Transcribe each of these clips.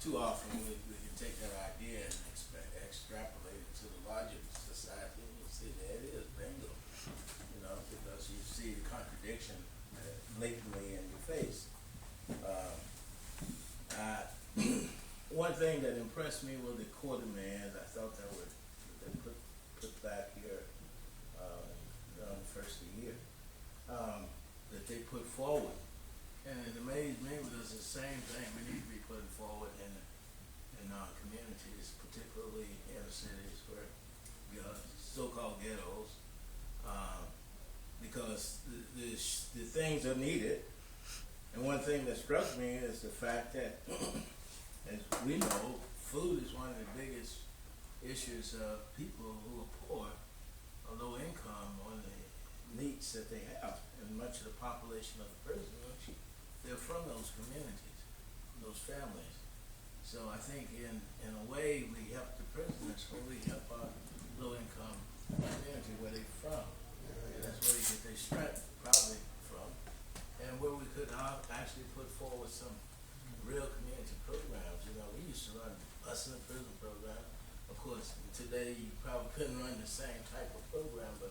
too often we can take that idea and extrapolate it to the larger society, and you see there it is, bingo. You know, because you see the contradiction blatantly in your face. One thing that impressed me was the court demands. I thought that they put back here on the first of the year that they put forward. And it amazed me because it's the same thing we need to be putting forward in our communities, particularly inner cities where we are so-called ghettos, because the things are needed. And one thing that struck me is the fact that, as we know, food is one of the biggest issues of people who are poor or low income on the needs that they have. And much of the population of the prison, they're from those communities, those families. So I think in a way we help the prisoners when we help our low-income community where they're from. And that's where they get their strength probably from. And where we could actually put forward some real community programs. You know, we used to run Us in the Prison program. Of course, today you probably couldn't run the same type of program, but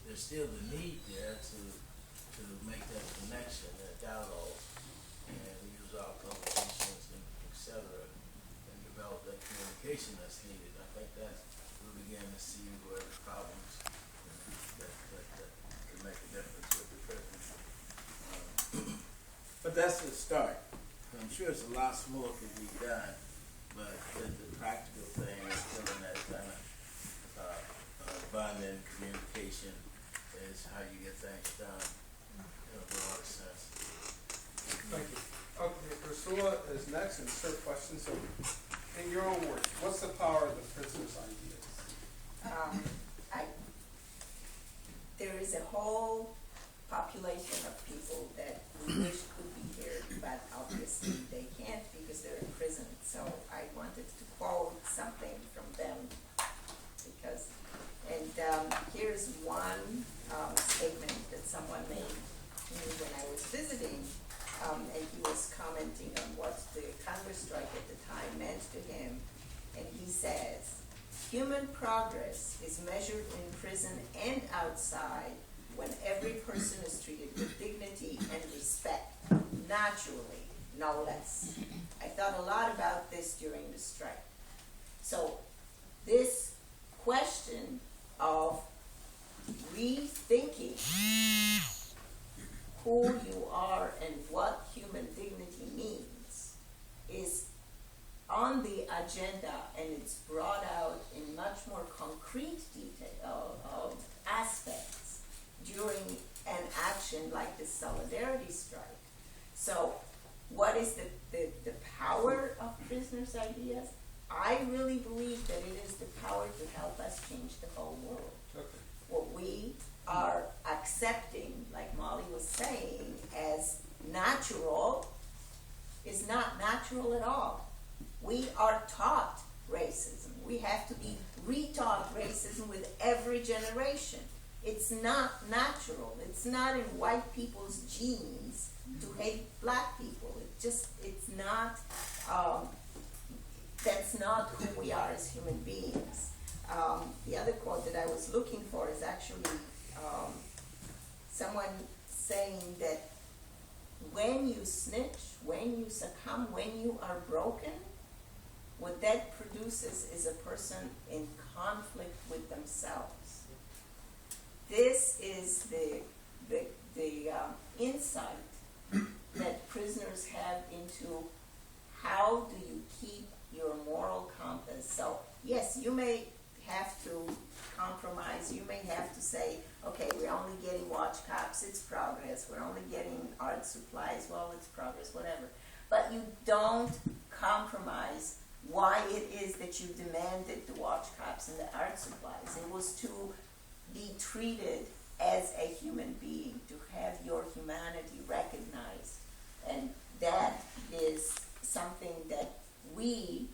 there's still the need there to make that connection, that dialogue. And we use our publications and et cetera, and develop that communication that's needed. I think that we'll begin to see where the problems that can make a difference with the prison. But that's the start. I'm sure it's a lot more could be done, but the practical thing is still in that kind of bonding communication is how you get things done in a broader sense. Thank you. Okay, Urszula is next, and it's her question. So, in your own words, what's the power of the prisoner's ideas? There is a whole population of people that we wish could be here, but obviously they can't because they're in prison. So I wanted to quote something from them because, and here's one statement that someone made to me when I was visiting. And he was commenting on what the Congress strike at the time meant to him. And he says, human progress is measured in prison and outside when every person is treated with dignity and respect, naturally, no less. I thought a lot about this during the strike. So this question of rethinking who you are and what human dignity means is on the agenda, and it's brought out in much more concrete detail aspects during an action like the Solidarity Strike. So what is the power of prisoners' ideas? I really believe that it is the power to help us change the whole world. Okay. What we are accepting, like Molly was saying, as natural is not natural at all. We are taught racism. We have to be retaught racism with every generation. It's not natural. It's not in white people's genes to hate black people. It's not, that's not who we are as human beings. The other quote that I was looking for is actually someone saying that when you snitch, when you succumb, when you are broken, what that produces is a person in conflict with themselves. This is the insight that prisoners have into how do you keep your moral compass. So yes, you may have to compromise. You may have to say, okay, we're only getting watch cops, it's progress. We're only getting art supplies, well, it's progress, whatever. But you don't compromise why it is that you demanded the watch cops and the art supplies. It was to be treated as a human being, to have your humanity recognized. And that is something that we